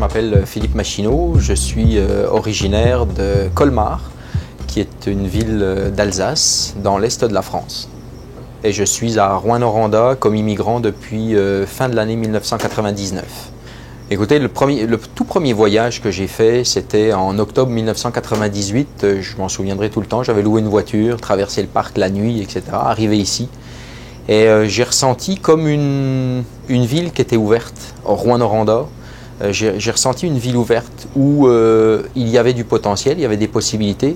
m'appelle Philippe Machineau, je suis originaire de Colmar, qui est une ville d'Alsace, dans l'est de la France. Et je suis à Rouyn-Noranda comme immigrant depuis fin de l'année 1999. Écoutez, le tout premier voyage que j'ai fait, c'était en octobre 1998. Je m'en souviendrai tout le temps. J'avais loué une voiture, traversé le parc la nuit, etc. Arrivé ici. Et j'ai ressenti comme une ville qui était ouverte, Rouyn-Noranda. J'ai ressenti une ville ouverte où il y avait du potentiel, il y avait des possibilités.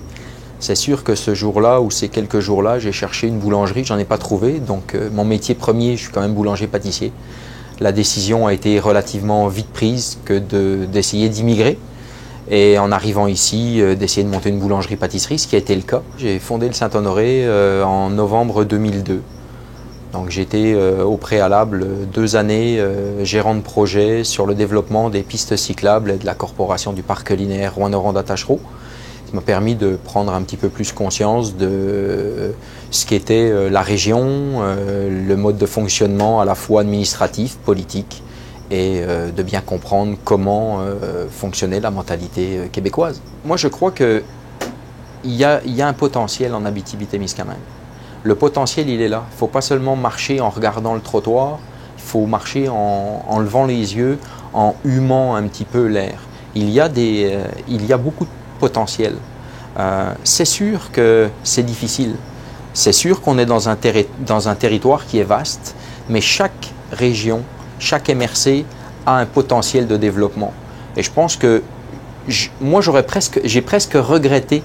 C'est sûr que ce jour-là ou ces quelques jours-là, j'ai cherché une boulangerie, j'en ai pas trouvé. Donc mon métier premier, je suis quand même boulanger-pâtissier. La décision a été relativement vite prise que d'essayer d'immigrer. Et en arrivant ici, d'essayer de monter une boulangerie-pâtisserie, ce qui a été le cas. J'ai fondé le Saint-Honoré en novembre 2002. Donc j'étais au préalable 2 années gérant de projet sur le développement des pistes cyclables et de la corporation du parc linéaire Rouyn-Noranda-Taschereau. Ça m'a permis de prendre un petit peu plus conscience de ce qu'était la région, le mode de fonctionnement à la fois administratif, politique, et de bien comprendre comment fonctionnait la mentalité québécoise. Moi je crois qu'il y a un potentiel en Abitibi-Témiscamingue. Le potentiel, il est là. Il ne faut pas seulement marcher en regardant le trottoir, il faut marcher en levant les yeux, en humant un petit peu l'air. Il y a beaucoup de potentiel. C'est sûr que c'est difficile. C'est sûr qu'on est dans un territoire qui est vaste, mais chaque région, chaque MRC a un potentiel de développement. Et je pense que moi, j'ai presque regretté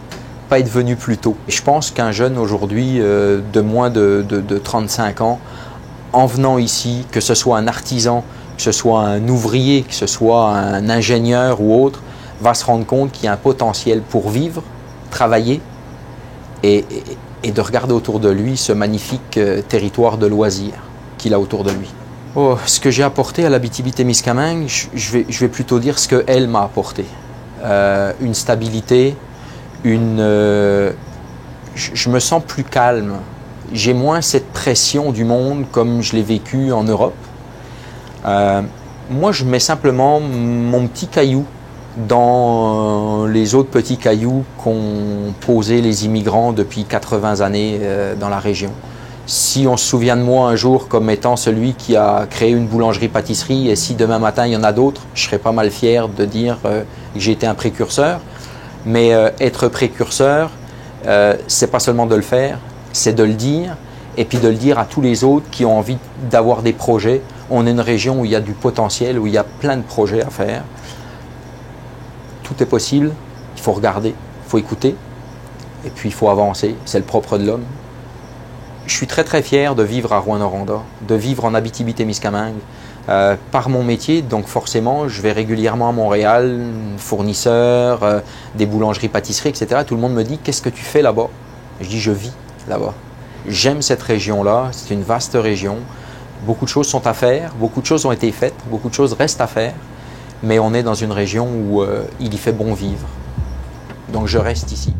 pas être venu plus tôt. Je pense qu'un jeune aujourd'hui de moins de 35 ans, en venant ici, que ce soit un artisan, que ce soit un ouvrier, que ce soit un ingénieur ou autre, va se rendre compte qu'il y a un potentiel pour vivre, travailler et de regarder autour de lui ce magnifique territoire de loisirs qu'il a autour de lui. Oh, ce que j'ai apporté à l'Abitibi-Témiscamingue, je vais plutôt dire ce qu'elle m'a apporté. Une stabilité, je me sens plus calme. J'ai moins cette pression du monde comme je l'ai vécu en Europe. Moi, je mets simplement mon petit caillou dans les autres petits cailloux qu'ont posé les immigrants depuis 80 années dans la région. Si on se souvient de moi un jour comme étant celui qui a créé une boulangerie-pâtisserie et si demain matin il y en a d'autres, je serais pas mal fier de dire que j'ai été un précurseur. Mais être précurseur, c'est pas seulement de le faire, c'est de le dire et puis de le dire à tous les autres qui ont envie d'avoir des projets. On est une région où il y a du potentiel, où il y a plein de projets à faire. Tout est possible, il faut regarder, il faut écouter et puis il faut avancer, c'est le propre de l'homme. Je suis très très fier de vivre à Rouyn-Noranda, de vivre en Abitibi-Témiscamingue par mon métier, donc forcément je vais régulièrement à Montréal, fournisseur, des boulangeries-pâtisseries, etc. Tout le monde me dit « Qu'est-ce que tu fais là-bas » Je dis « Je vis là-bas ». J'aime cette région-là, c'est une vaste région, beaucoup de choses sont à faire, beaucoup de choses ont été faites, beaucoup de choses restent à faire, mais on est dans une région où il y fait bon vivre, donc je reste ici.